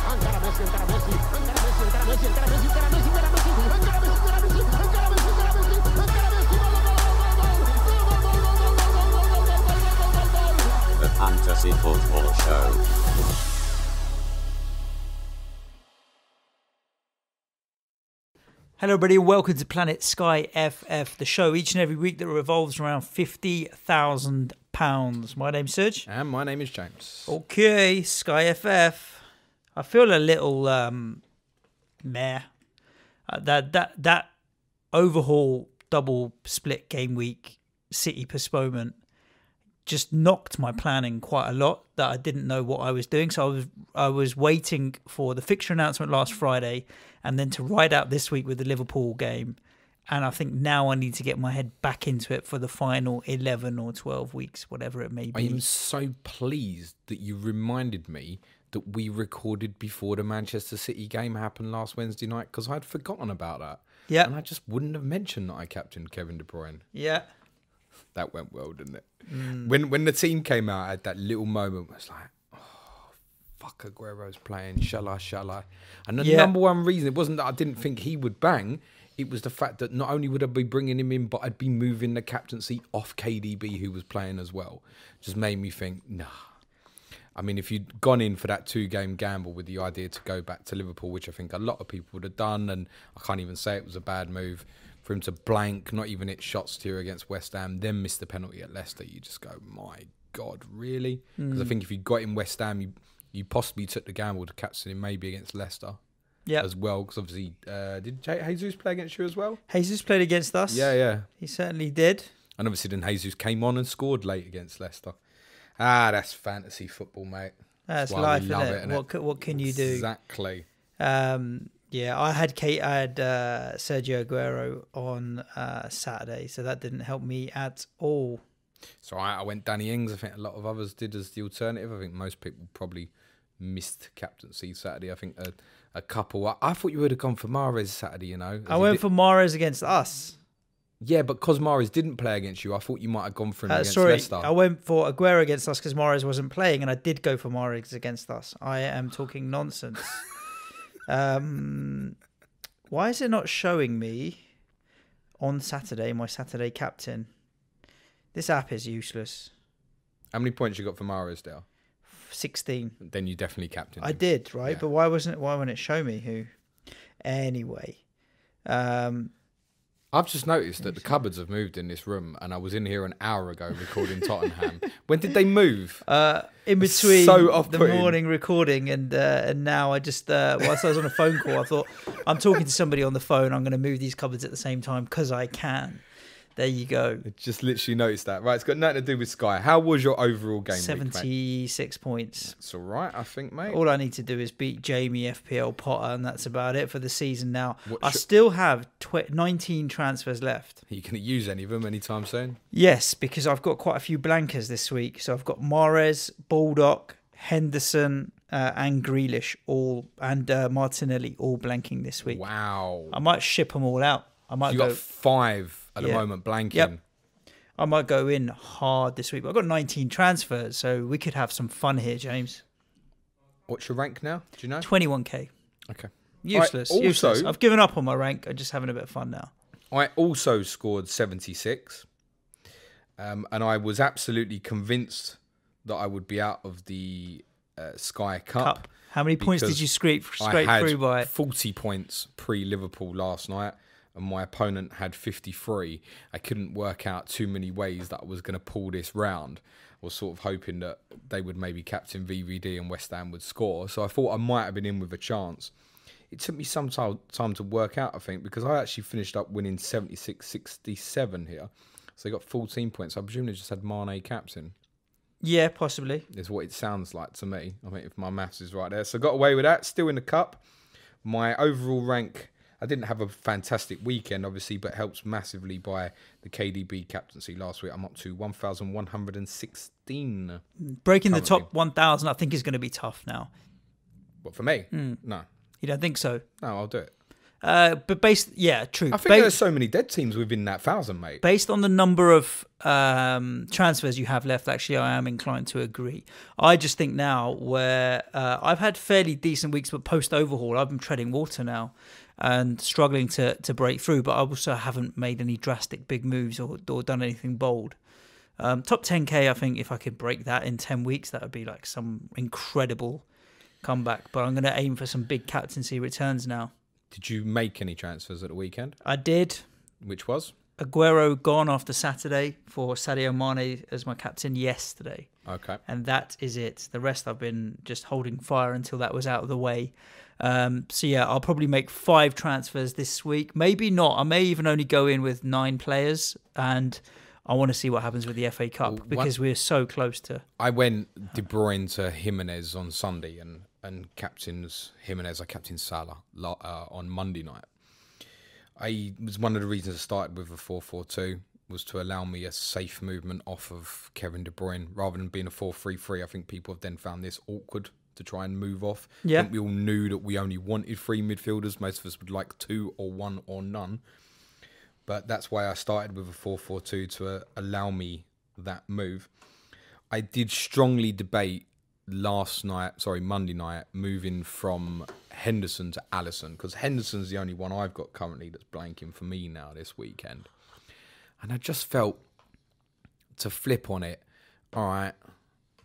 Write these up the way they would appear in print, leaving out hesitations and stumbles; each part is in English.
The Fantasy Football Show. Hello everybody, welcome to Planet Sky FF, the show each and every week that revolves around £50,000. My name's Suj. And my name is James. Okay, Sky FF. I feel a little meh. That overhaul double split game week City postponement just knocked my planning quite a lot, that I didn't know what I was doing. So I was waiting for the fixture announcement last Friday and then to ride out this week with the Liverpool game. And I think now I need to get my head back into it for the final 11 or 12 weeks, whatever it may be. I am so pleased that you reminded me that we recorded before the Manchester City game happened last Wednesday night, because I'd forgotten about that. Yeah. And I just wouldn't have mentioned that I captained Kevin De Bruyne. Yeah. That went well, didn't it? When the team came out, I had that little moment where it's like, oh, fuck, Aguero's playing, shall I? And the number one reason, it wasn't that I didn't think he would bang, it was the fact that not only would I be bringing him in, but I'd be moving the captaincy off KDB, who was playing as well. Just made me think, nah. I mean, if you'd gone in for that 2-game gamble with the idea to go back to Liverpool, which I think a lot of people would have done, and I can't even say it was a bad move, for him to blank, not even hit shots here against West Ham, then miss the penalty at Leicester, you just go, my God, really? Because I think if you got in West Ham, you possibly took the gamble to captain him maybe against Leicester as well. Because obviously, did Jesus play against you as well? Jesus played against us. Yeah. He certainly did. And obviously then Jesus came on and scored late against Leicester. That's fantasy football, mate. That's life, isn't it? What can you do? Exactly. Yeah, I had Sergio Aguero on Saturday, so that didn't help me at all. So I went Danny Ings. I think a lot of others did as the alternative. I think most people probably missed captaincy Saturday. I think a couple. I thought you would have gone for Mahrez Saturday, you know. I went for Mahrez against us. Yeah, but because Mahrez didn't play against you, I thought you might have gone for him against Leicester. I went for Aguero against us because Mahrez wasn't playing, and I did go for Mahrez against us. I am talking nonsense. Why is it not showing me on Saturday, my Saturday captain? This app is useless. How many points you got for Mahrez there? 16. Then you definitely captained him. I did, right? Yeah. But why wouldn't it show me who? Anyway. I've just noticed that the cupboards have moved in this room, and I was in here an hour ago recording Tottenham. When did they move? In between the morning recording and now, I just whilst I was on a phone call, I thought, I'm talking to somebody on the phone, I'm going to move these cupboards at the same time because I can. There you go. I just literally noticed that. Right, it's got nothing to do with Sky. How was your overall game 76 points. It's all right, I think, mate. All I need to do is beat Jamie FPL Potter, and that's about it for the season now. I still have 19 transfers left. Are you going to use any of them anytime soon? Yes, because I've got quite a few blankers this week. So I've got Mahrez, Baldock, Henderson, and Grealish and Martinelli all blanking this week. Wow. I might ship them all out. You got 5 at the moment blanking. Yep. I might go in hard this week. But I've got 19 transfers, so we could have some fun here, James. What's your rank now? Do you know? 21k. Okay. Useless. Also, useless. I've given up on my rank. I'm just having a bit of fun now. I also scored 76. And I was absolutely convinced that I would be out of the Sky Cup. How many points did you scrape through by? I had 40 points pre-Liverpool last night, and my opponent had 53. I couldn't work out too many ways that I was going to pull this round. I was sort of hoping that they would maybe captain VVD and West Ham would score. So I thought I might have been in with a chance. It took me some time to work out, I think, because I actually finished up winning 76-67 here. So they got 14 points. I presume they just had Mane captain. Yeah, possibly. Is what it sounds like to me. I think if my maths is right there. So I got away with that. Still in the cup. My overall rank, I didn't have a fantastic weekend, obviously, but helps massively by the KDB captaincy last week. I'm up to 1,116. Breaking the top 1,000, I think, is going to be tough now. What, for me? No. You don't think so? No, I'll do it. But true. I think there's so many dead teams within that 1,000, mate. Based on the number of transfers you have left, actually, I am inclined to agree. I just think now where I've had fairly decent weeks, but post-overhaul, I've been treading water now and struggling to break through, but I also haven't made any drastic big moves or done anything bold. Top 10k, I think if I could break that in 10 weeks, that would be like some incredible comeback. But I'm going to aim for some big captaincy returns now. Did you make any transfers at the weekend? I did. Which was? Aguero gone after Saturday for Sadio Mane as my captain yesterday. Okay. And that is it. The rest I've been just holding fire until that was out of the way. I'll probably make 5 transfers this week. Maybe not. I may even only go in with 9 players, and I want to see what happens with the FA Cup because we're so close to... I went De Bruyne to Jimenez on Sunday and captains Jimenez. I captained Salah on Monday night. It was one of the reasons I started with a 4-4-2 was to allow me a safe movement off of Kevin De Bruyne rather than being a 4-3-3. I think people have then found this awkward to try and move off. Yeah. I think we all knew that we only wanted 3 midfielders. Most of us would like 2 or 1 or none. But that's why I started with a 4-4-2 to allow me that move. I did strongly debate Monday night, moving from Henderson to Alisson, because Henderson's the only one I've got currently that's blanking for me now this weekend. And I just felt to flip on it, all right,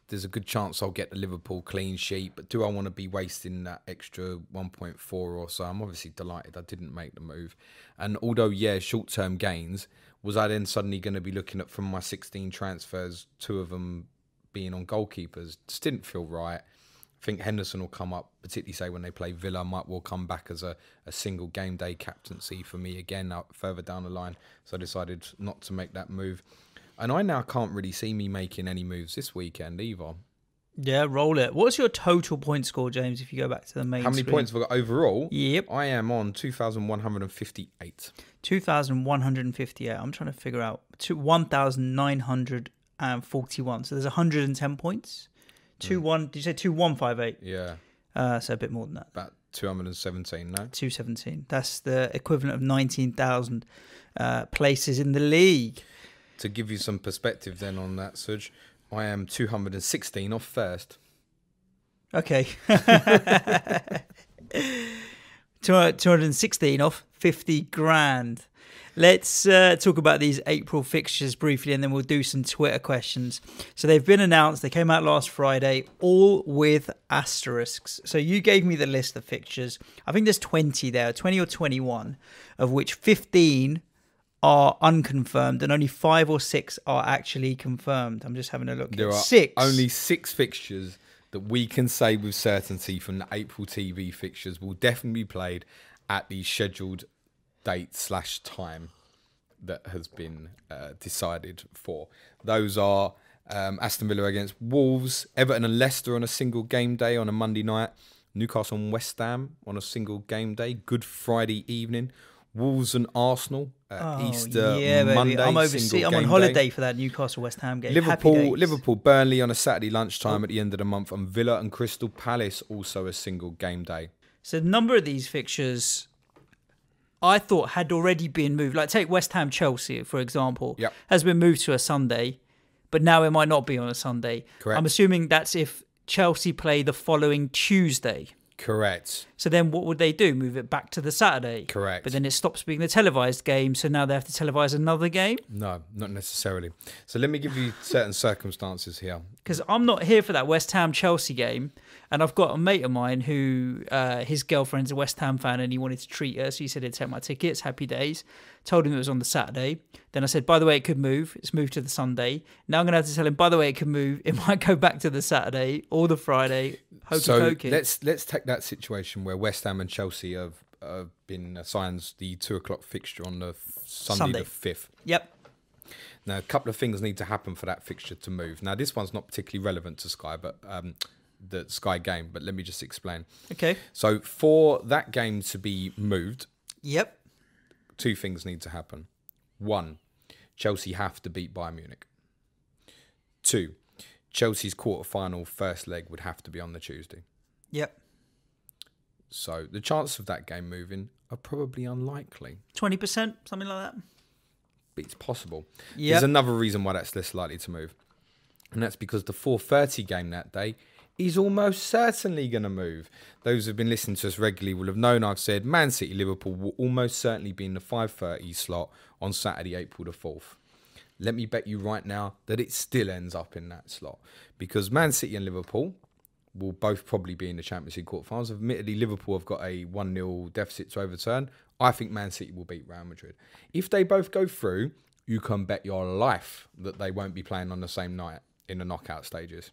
there's a good chance I'll get the Liverpool clean sheet, but do I want to be wasting that extra 1.4 or so? I'm obviously delighted I didn't make the move. And although, short-term gains, was I then suddenly going to be looking at, from my 16 transfers, 2 of them being on goalkeepers? Just didn't feel right. I think Henderson will come up, particularly say when they play Villa, might well come back as a single game day captaincy for me again further down the line. So I decided not to make that move. And I now can't really see me making any moves this weekend either. Yeah, roll it. What's your total point score, James, if you go back to the main How many screen? points have I got overall? Yep. I am on 2,158. 2,158. I'm trying to figure out. 1,941. So there's 110 points. Did you say 2,158? Yeah. So a bit more than that. About 217, no? 217. That's the equivalent of 19,000 places in the league. To give you some perspective then on that, Suj, I am 216 off first. Okay. 216 off 50 grand. Let's talk about these April fixtures briefly, and then we'll do some Twitter questions. So they've been announced. They came out last Friday, all with asterisks. So you gave me the list of fixtures. I think there's 20 there, 20 or 21, of which 15 are unconfirmed and only 5 or 6 are actually confirmed. I'm just having a look. There are 6. only 6 fixtures that we can say with certainty from the April TV fixtures will definitely be played at the scheduled date/time that has been decided for. Those are Aston Villa against Wolves, Everton and Leicester on a single game day on a Monday night, Newcastle and West Ham on a single game day, Good Friday evening, Wolves and Arsenal Easter Monday. I'm overseas. I'm on holiday for that Newcastle West Ham game. Liverpool Burnley on a Saturday lunchtime at the end of the month, and Villa and Crystal Palace also a single game day. So a number of these fixtures I thought had already been moved. Like take West Ham Chelsea, for example, has been moved to a Sunday, but now it might not be on a Sunday. Correct. I'm assuming that's if Chelsea play the following Tuesday. Correct. So then what would they do? Move it back to the Saturday? Correct. But then it stops being the televised game, so now they have to televise another game? No, not necessarily. So let me give you certain circumstances here. Because I'm not here for that West Ham-Chelsea game, and I've got a mate of mine who, his girlfriend's a West Ham fan, and he wanted to treat her, so he said he'd take my tickets, happy days. Told him it was on the Saturday. Then I said, by the way, it could move. It's moved to the Sunday. Now I'm going to have to tell him, by the way, it could move. It might go back to the Saturday or the Friday. So let's take that situation where West Ham and Chelsea have been assigned the 2:00 fixture on the Sunday the 5th. Yep. Now, a couple of things need to happen for that fixture to move. Now, this one's not particularly relevant to Sky, but the Sky game, but let me just explain. Okay. So for that game to be moved, yep, 2 things need to happen. 1, Chelsea have to beat Bayern Munich. 2, Chelsea's quarter-final first leg would have to be on the Tuesday. Yep. So the chances of that game moving are probably unlikely. 20%, something like that. But it's possible. Yep. There's another reason why that's less likely to move. And that's because the 4:30 game that day is almost certainly going to move. Those who've been listening to us regularly will have known I've said Man City Liverpool will almost certainly be in the 5:30 slot on Saturday, April the 4th. Let me bet you right now that it still ends up in that slot. Because Man City and Liverpool will both probably be in the Champions League quarterfinals. Admittedly, Liverpool have got a 1-0 deficit to overturn. I think Man City will beat Real Madrid. If they both go through, you can bet your life that they won't be playing on the same night in the knockout stages.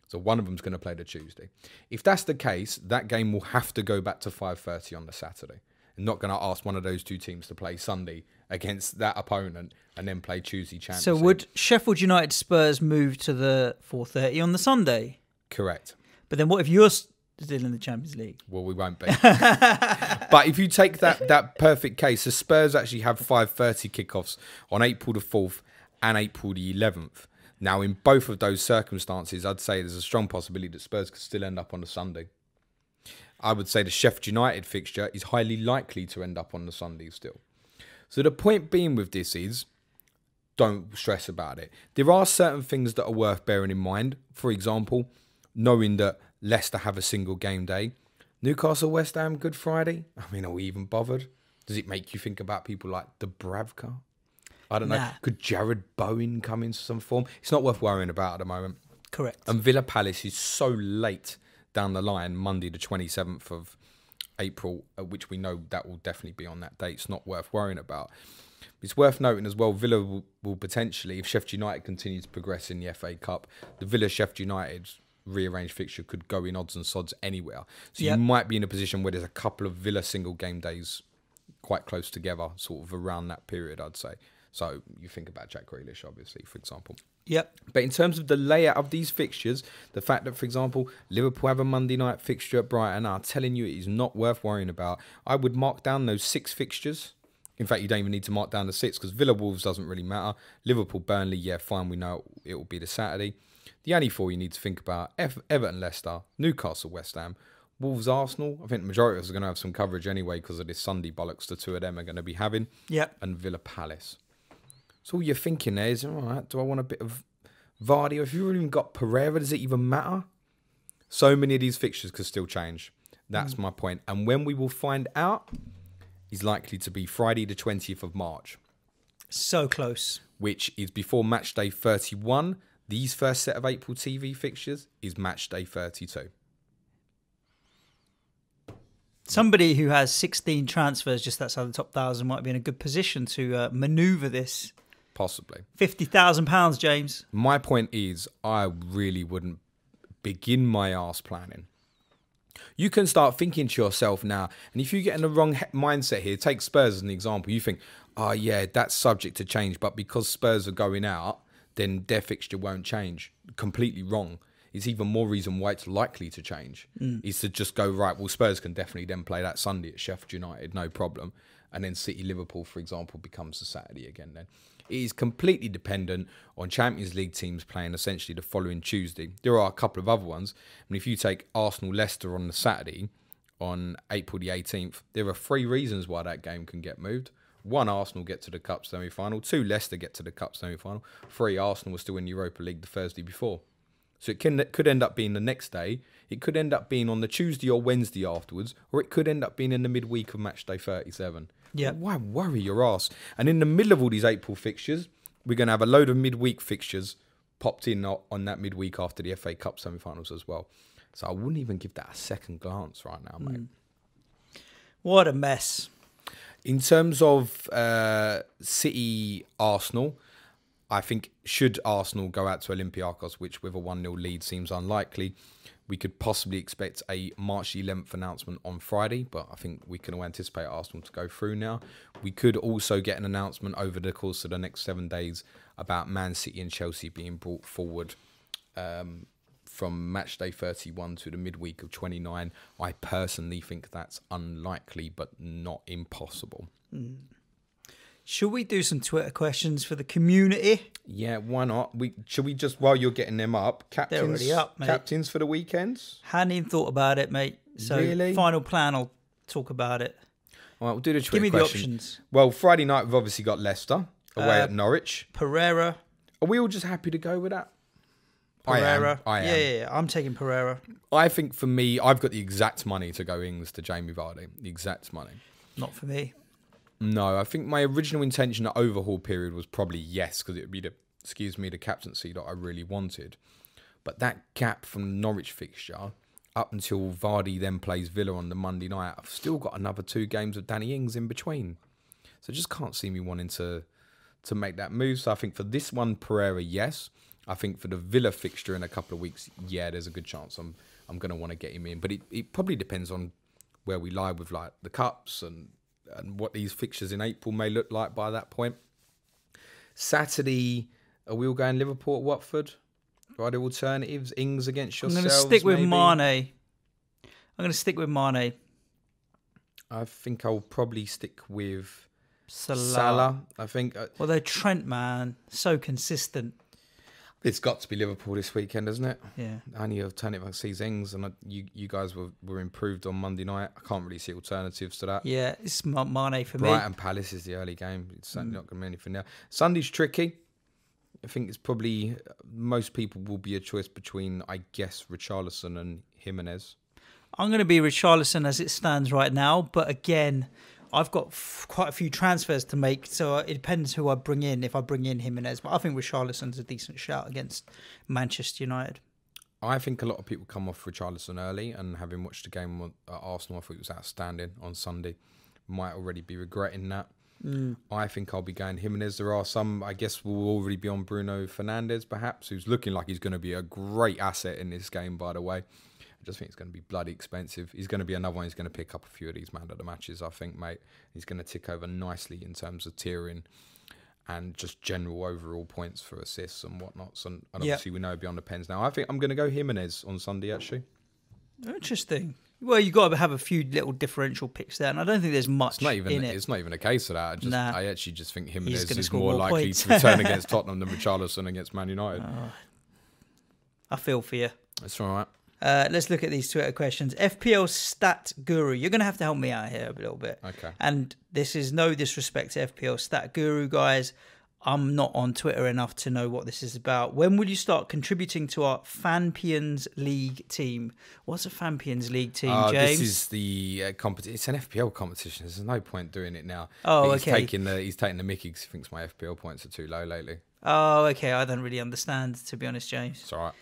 So one of them's going to play the Tuesday. If that's the case, that game will have to go back to 5:30 on the Saturday. I'm not going to ask one of those two teams to play Sunday against that opponent and then play Tuesday Champions So League. would Sheffield United Spurs move to the 4:30 on the Sunday? Correct. But then what if you're still in the Champions League? Well, we won't be. But if you take that perfect case, the Spurs actually have 5:30 kickoffs on April the 4th and April the 11th. Now, in both of those circumstances, I'd say there's a strong possibility that Spurs could still end up on the Sunday. I would say the Sheffield United fixture is highly likely to end up on the Sunday still. So the point being with this is, don't stress about it. There are certain things that are worth bearing in mind. For example, knowing that Leicester have a single game day. Newcastle, West Ham, Good Friday. I mean, are we even bothered? Does it make you think about people like Dubravka? I don't know. Could Jared Bowen come into some form? It's not worth worrying about at the moment. Correct. And Villa Palace is so late down the line, Monday the 27th of April, which we know that will definitely be on that date. It's not worth worrying about. It's worth noting as well, Villa will potentially, if Sheffield United continue to progress in the FA Cup, the Villa-Sheffield United rearranged fixture could go in odds and sods anywhere. So you might be in a position where there's a couple of Villa single game days quite close together, sort of around that period, I'd say. So you think about Jack Grealish, obviously, for example. Yep. But in terms of the layout of these fixtures, the fact that, for example, Liverpool have a Monday night fixture at Brighton, I'm telling you, it is not worth worrying about. I would mark down those 6 fixtures. In fact, you don't even need to mark down the 6 because Villa Wolves doesn't really matter. Liverpool Burnley, yeah, fine, we know it will be the Saturday. The only 4 you need to think about, Everton Leicester, Newcastle West Ham, Wolves Arsenal. I think the majority of us are going to have some coverage anyway because of this Sunday bollocks the two of them are going to be having. Yep. And Villa Palace. So all you're thinking there is, all right, do I want a bit of Vardy? Or if you've even got Pereira, does it even matter? So many of these fixtures could still change. That's my point. And when we will find out is likely to be Friday the 20th of March. So close. Which is before match day 31. These first set of April TV fixtures is match day 32. Somebody who has 16 transfers just outside the top 1,000 might be in a good position to manoeuvre this. Possibly. £50,000, James. My point is, I really wouldn't begin my arse planning. You can start thinking to yourself now, and if you get in the wrong mindset here, take Spurs as an example. You think, oh yeah, that's subject to change, but because Spurs are going out, then their fixture won't change. Completely wrong. It's even more reason why it's likely to change. Is to just go, right, well, Spurs can definitely then play that Sunday at Sheffield United, no problem. And then City Liverpool, for example, becomes the Saturday again then. It is completely dependent on Champions League teams playing essentially the following Tuesday. There are a couple of other ones. I mean, if you take Arsenal-Leicester on the Saturday, on April the 18th, there are 3 reasons why that game can get moved. 1, Arsenal get to the Cup semi-final. 2, Leicester get to the Cup semi-final. 3, Arsenal were still in Europa League the Thursday before. So it could end up being the next day. It could end up being on the Tuesday or Wednesday afterwards, or it could end up being in the midweek of match day 37. Yeah. Why worry your ass? And in the middle of all these April fixtures, we're going to have a load of midweek fixtures popped in on that midweek after the FA Cup semi-finals as well. So I wouldn't even give that a second glance right now, mate. What a mess. In terms of City Arsenal, I think should Arsenal go out to Olympiacos, which with a 1-0 lead seems unlikely, we could possibly expect a March 11th announcement on Friday, but I think we can all anticipate Arsenal to go through now. We could also get an announcement over the course of the next 7 days about Man City and Chelsea being brought forward from match day 31 to the midweek of 29. I personally think that's unlikely, but not impossible. Should we do some Twitter questions for the community? Yeah, why not? Should we just, while you're getting them up, captains, They're already up, mate. Captains for the weekends? Hadn't even thought about it, mate. So Really? final plan, I'll talk about it. All right, we'll do the Give me Twitter the question. options. Well, Friday night we've obviously got Leicester away at Norwich. Pereira. Are we all just happy to go with that? Pereira. I am. Yeah. I'm taking Pereira. I think for me, I've got the exact money to go Ings to Jamie Vardy. The exact money. Not for me. No, I think my original intention at overhaul period was probably yes, because it would be the captaincy that I really wanted. But that gap from the Norwich fixture up until Vardy then plays Villa on the Monday night, I've still got another 2 games of Danny Ings in between. So I just can't see me wanting to make that move. So I think for this one, Pereira, yes. I think for the Villa fixture in a couple of weeks, yeah, there's a good chance I'm going to want to get him in. But it probably depends on where we lie with like the cups and what these fixtures in April may look like by that point. Saturday, are we all going Liverpool at Watford? Are there alternatives? Ings against yourselves? I'm going to stick with maybe? Mane. I'm going to stick with Mane. I think I'll probably stick with Salah. Salah. I think. Although Trent, man, so consistent. It's got to be Liverpool this weekend, isn't it? Yeah. Only alternative I see is Ings, and you guys were improved on Monday night. I can't really see alternatives to that. Yeah, it's Mane for me. Brighton Palace is the early game. It's certainly not going to be anything there. Sunday's tricky. I think it's probably most people will be a choice between, I guess, Richarlison and Jimenez. I'm going to be Richarlison as it stands right now, but again, I've got quite a few transfers to make, so it depends who I bring in. If I bring in Jimenez, but I think Richarlison's a decent shout against Manchester United. I think a lot of people come off Richarlison early, and having watched the game at Arsenal, I thought it was outstanding on Sunday. Might already be regretting that. I think I'll be going Jimenez. There are some, I guess, will already be on Bruno Fernandes, perhaps, who's looking like he's going to be a great asset in this game, by the way. I just think it's going to be bloody expensive. He's going to be another one. He's going to pick up a few of these man of the matches, I think, mate. He's going to tick over nicely in terms of tiering and just general overall points for assists and whatnot. And obviously we know beyond the pens now. I think I'm going to go Jimenez on Sunday, actually. Interesting. Well, you've got to have a few little differential picks there, and I don't think there's much in it. It's not even a case of that. I actually just think Jimenez is more likely points. to return against Tottenham than Richarlison against Man United. I feel for you. That's all right. Let's look at these Twitter questions. FPL Stat Guru, you're going to have to help me out here a little bit. Okay. And this is no disrespect to FPL Stat Guru, guys. I'm not on Twitter enough to know what this is about. When will you start contributing to our Fampions League team? What's a Fampions League team, James? This is the competition. It's an FPL competition. There's no point doing it now. Oh, he's okay. He's taking the mickey because he thinks my FPL points are too low lately. Oh, okay. I don't really understand, to be honest, James. It's all right.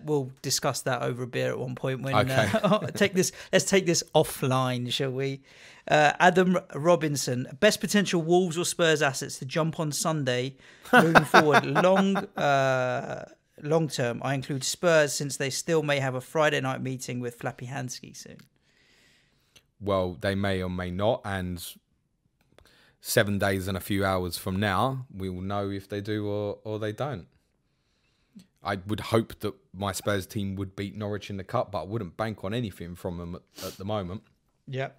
We'll discuss that over a beer at one point. When Okay. Let's take this offline, shall we? Adam Robinson, best potential Wolves or Spurs assets to jump on Sunday moving forward. Long term, I include Spurs since they still may have a Friday night meeting with Flappy Hansky soon. Well, they may or may not, and 7 days and a few hours from now, we will know if they do or they don't. I would hope that my Spurs team would beat Norwich in the Cup, but I wouldn't bank on anything from them at the moment. Yeah.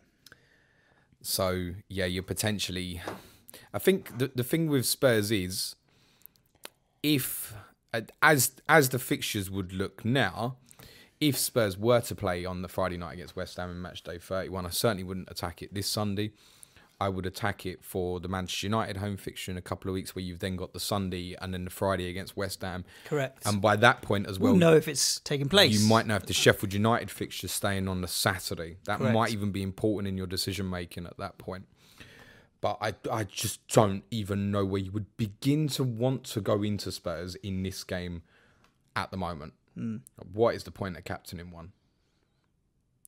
So, yeah, you're potentially... I think the thing with Spurs is, if, as the fixtures would look now, if Spurs were to play on the Friday night against West Ham in match day 31, I certainly wouldn't attack it this Sunday. I would attack it for the Manchester United home fixture in a couple of weeks, where you've then got the Sunday and then the Friday against West Ham. Correct. And by that point as well, we'll know if it's taking place. You might know if the Sheffield United fixture is staying on the Saturday. That Correct. might even be important in your decision making at that point. But I just don't even know where you would begin to want to go into Spurs in this game at the moment. What is the point of captaining one?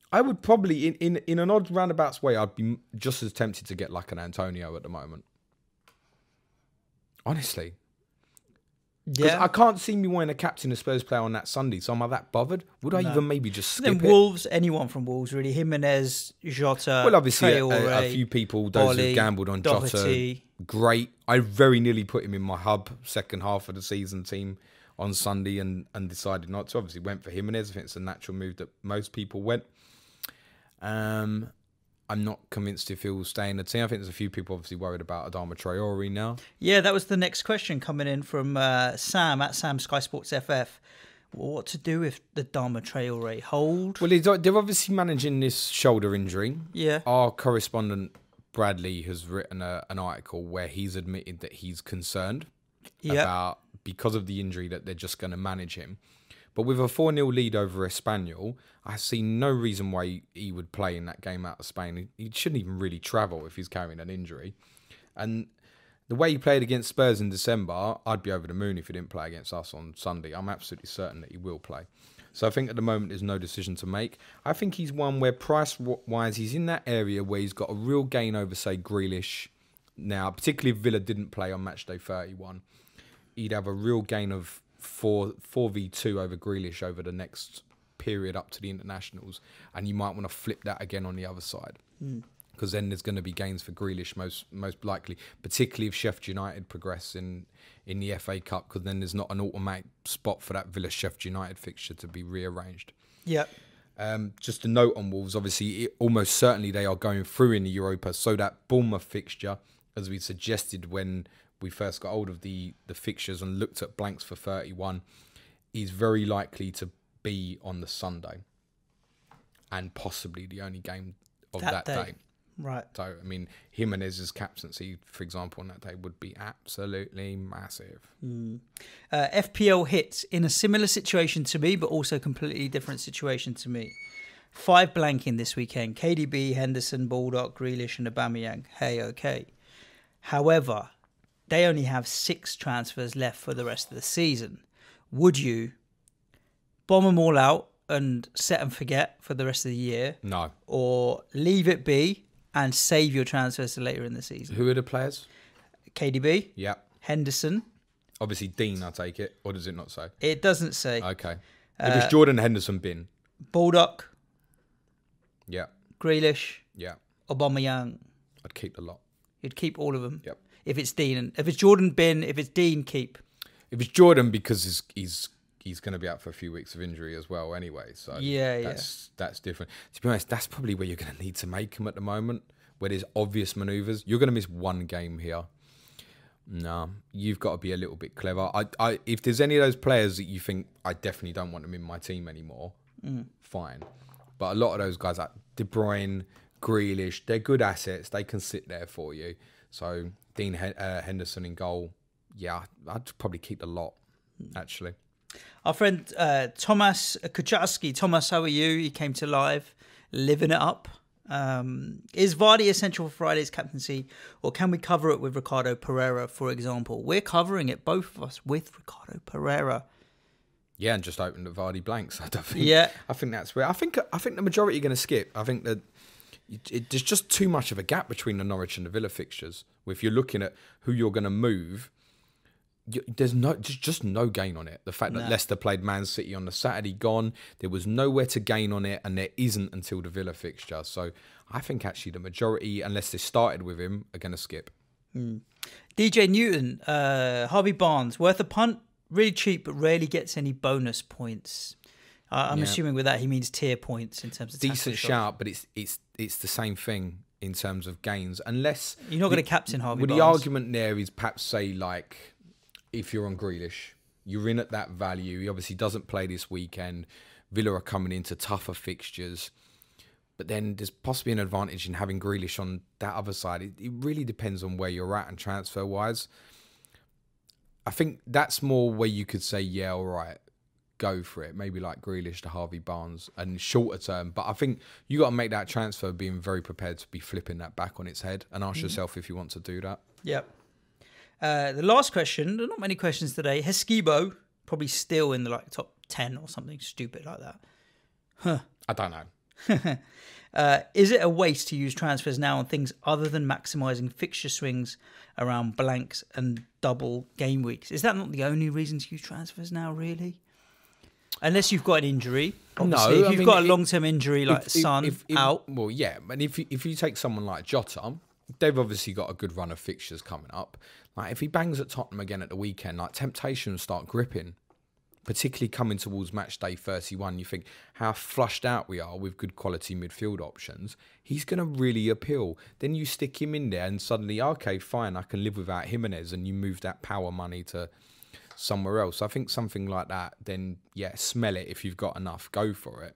I would probably, in an odd roundabouts way, I'd be just as tempted to get like an Antonio at the moment. Honestly. Because I can't see me wanting a captain a Spurs player on that Sunday, so am I that bothered? Would I even maybe just skip it? Wolves, anyone from Wolves, really. Jimenez, Jota, well, obviously, Traore, a few people, those who've gambled on Doherty. Jota, great. I very nearly put him in my hub second half of the season team on Sunday and decided not to. Obviously, went for Jimenez. I think it's a natural move that most people went. I'm not convinced if he'll stay in the team. I think there's a few people obviously worried about Adama Traore now. Yeah, that was the next question coming in from Sam at Sam Sky Sports FF. Well, what to do if the Dharma Traore hold? Well, they're obviously managing this shoulder injury. Yeah. Our correspondent Bradley has written an article where he's admitted that he's concerned about, because of the injury, that they're just going to manage him. But with a 4-0 lead over Espanyol, I see no reason why he would play in that game out of Spain. He shouldn't even really travel if he's carrying an injury. And the way he played against Spurs in December, I'd be over the moon if he didn't play against us on Sunday. I'm absolutely certain that he will play. So I think at the moment there's no decision to make. I think he's one where price-wise, he's in that area where he's got a real gain over, say, Grealish. Now, particularly if Villa didn't play on match day 31, he'd have a real gain of 4v2 over Grealish over the next period up to the internationals, and you might want to flip that again on the other side, because then there's going to be gains for Grealish most likely, particularly if Sheffield United progress in the FA Cup, because then there's not an automatic spot for that Villa Sheffield United fixture to be rearranged. Just a note on Wolves, obviously almost certainly they are going through in the Europa, so that Bournemouth fixture, as we suggested when we first got hold of the fixtures and looked at blanks for 31, is very likely to be on the Sunday, and possibly the only game of that day. Right. So, I mean, Jimenez's captaincy, for example, on that day would be absolutely massive. FPL hits in a similar situation to me, but also completely different situation to me. 5 blanking this weekend. KDB, Henderson, Baldock, Grealish and Aubameyang. Hey, okay. However, they only have 6 transfers left for the rest of the season. Would you bomb them all out and set and forget for the rest of the year? No. Or leave it be and save your transfers to later in the season? Who are the players? KDB. Yeah. Henderson. Obviously Dean, I take it. Or does it not say? It doesn't say. Okay. If it's Jordan Henderson bin. Baldock. Yeah. Grealish. Yeah. Aubameyang. I'd keep the lot. You'd keep all of them? Yep. If it's Dean. And if it's Jordan, bin. If it's Dean, keep. If it's Jordan, because he's going to be out for a few weeks of injury as well anyway. So that's different. To be honest, that's probably where you're going to need to make him at the moment, where there's obvious manoeuvres. You're going to miss one game here. No, you've got to be a little bit clever. If there's any of those players that you think, I definitely don't want them in my team anymore, fine. But a lot of those guys like De Bruyne, Grealish, they're good assets. They can sit there for you. So Dean Henderson in goal, yeah, I'd probably keep the lot, actually. Our friend Thomas Kucharski. Thomas, how are you? He came to live, living it up. Is Vardy essential for Friday's captaincy, or can we cover it with Ricardo Pereira, for example? We're covering it, both of us, with Ricardo Pereira. Yeah, and just open the Vardy blanks. I think that's where I think the majority are going to skip. I think that there's just too much of a gap between the Norwich and the Villa fixtures. If you're looking at who you're going to move, there's just no gain on it. The fact that Leicester played Man City on the Saturday gone, there was nowhere to gain on it, and there isn't until the Villa fixture. So I think actually the majority, unless they started with him, are going to skip. DJ Newton, Harvey Barnes, worth a punt, really cheap, but rarely gets any bonus points. I'm assuming with that he means tier points in terms of decent shout, but it's the same thing in terms of gains, unless you're not going to captain Harvey Barnes. The argument there is perhaps say like, if you're on Grealish, you're in at that value. He obviously doesn't play this weekend. Villa are coming into tougher fixtures. But then there's possibly an advantage in having Grealish on that other side. It really depends on where you're at and transfer-wise. I think that's more where you could say, yeah, all right, go for it. Maybe like Grealish to Harvey Barnes and shorter term. But I think you got to make that transfer being very prepared to be flipping that back on its head and ask yourself if you want to do that. Yep. The last question, not many questions today. Heskebo, probably still in the top 10 or something stupid like that. I don't know. Is it a waste to use transfers now on things other than maximising fixture swings around blanks and double game weeks? Is that not the only reason to use transfers now, really? Unless you've got an injury. Obviously, if you've got a long-term injury like Son out. Well, yeah. And if you take someone like Jota, they've obviously got a good run of fixtures coming up. Like if he bangs at Tottenham again at the weekend, like temptation will start gripping. Particularly coming towards match day 31, you think how flushed out we are with good quality midfield options. He's going to really appeal. Then you stick him in there and suddenly, okay, fine, I can live without Jimenez, and you move that power money to somewhere else. I think something like that, then, yeah, smell it. If you've got enough, go for it.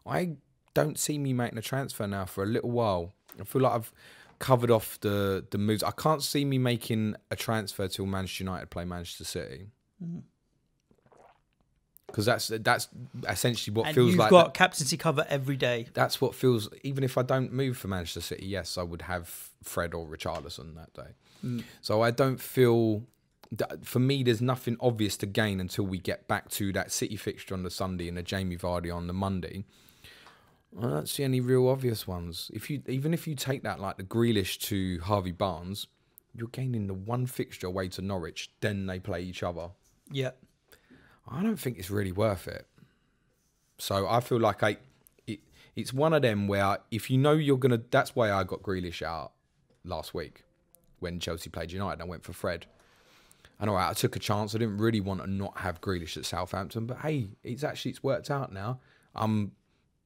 I don't see me making a transfer now for a little while. I feel like I've covered off the moves. I can't see me making a transfer till Manchester United play Manchester City. Because that's essentially what feels like. You've got captaincy cover every day. That's what feels, even if I don't move for Manchester City, yes, I would have Fred or Richarlison that day. So I don't feel, for me, there's nothing obvious to gain until we get back to that City fixture on the Sunday and the Jamie Vardy on the Monday. I don't see any real obvious ones. Even if you take that, like the Grealish to Harvey Barnes, you're gaining the one fixture away to Norwich, then they play each other. Yeah. I don't think it's really worth it. So I feel like it's one of them where if you know you're going to... That's why I got Grealish out last week when Chelsea played United. I went for Fred. And all right, I took a chance. I didn't really want to not have Grealish at Southampton. But hey, it's worked out now. I'm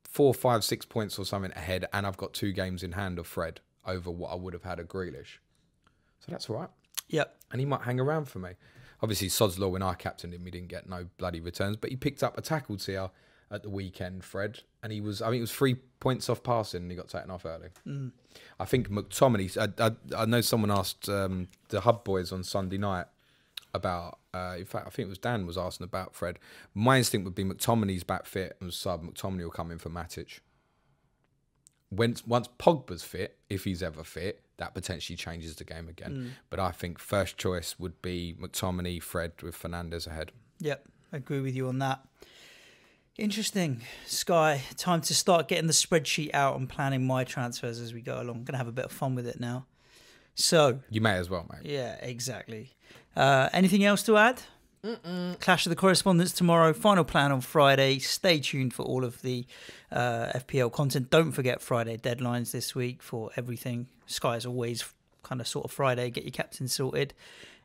4, 5, 6 points or something ahead, and I've got 2 games in hand of Fred over what I would have had of Grealish. So that's all right. Yep. And he might hang around for me. Obviously, Sod's Law, when I captained him, he didn't get no bloody returns, but he picked up a tackle tier at the weekend, Fred, and it was 3 points off passing, and he got taken off early. I think McTominay, I know someone asked the Hub boys on Sunday night about, in fact, I think it was Dan was asking about Fred. My instinct would be McTominay's back fit and sub. McTominay will come in for Matic. Once Pogba's fit, if he's ever fit, that potentially changes the game again. But I think first choice would be McTominay, Fred with Fernandes ahead. Yep, I agree with you on that. Interesting. Sky, time to start getting the spreadsheet out and planning my transfers as we go along. I'm going to have a bit of fun with it now. So you may as well, mate. Yeah, exactly. Anything else to add? Clash of the Correspondents tomorrow. Final plan on Friday. Stay tuned for all of the FPL content. Don't forget Friday deadlines this week for everything. Sky is always kind of sort of Friday. Get your captain sorted.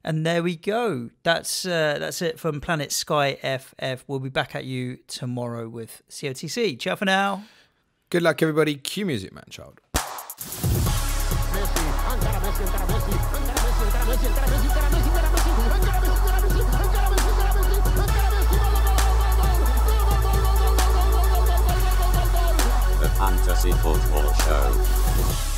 And there we go. That's it from Planet Sky FF. We'll be back at you tomorrow with COTC. Ciao for now. Good luck, everybody. Cue music, man, child. The Fantasy Football Show.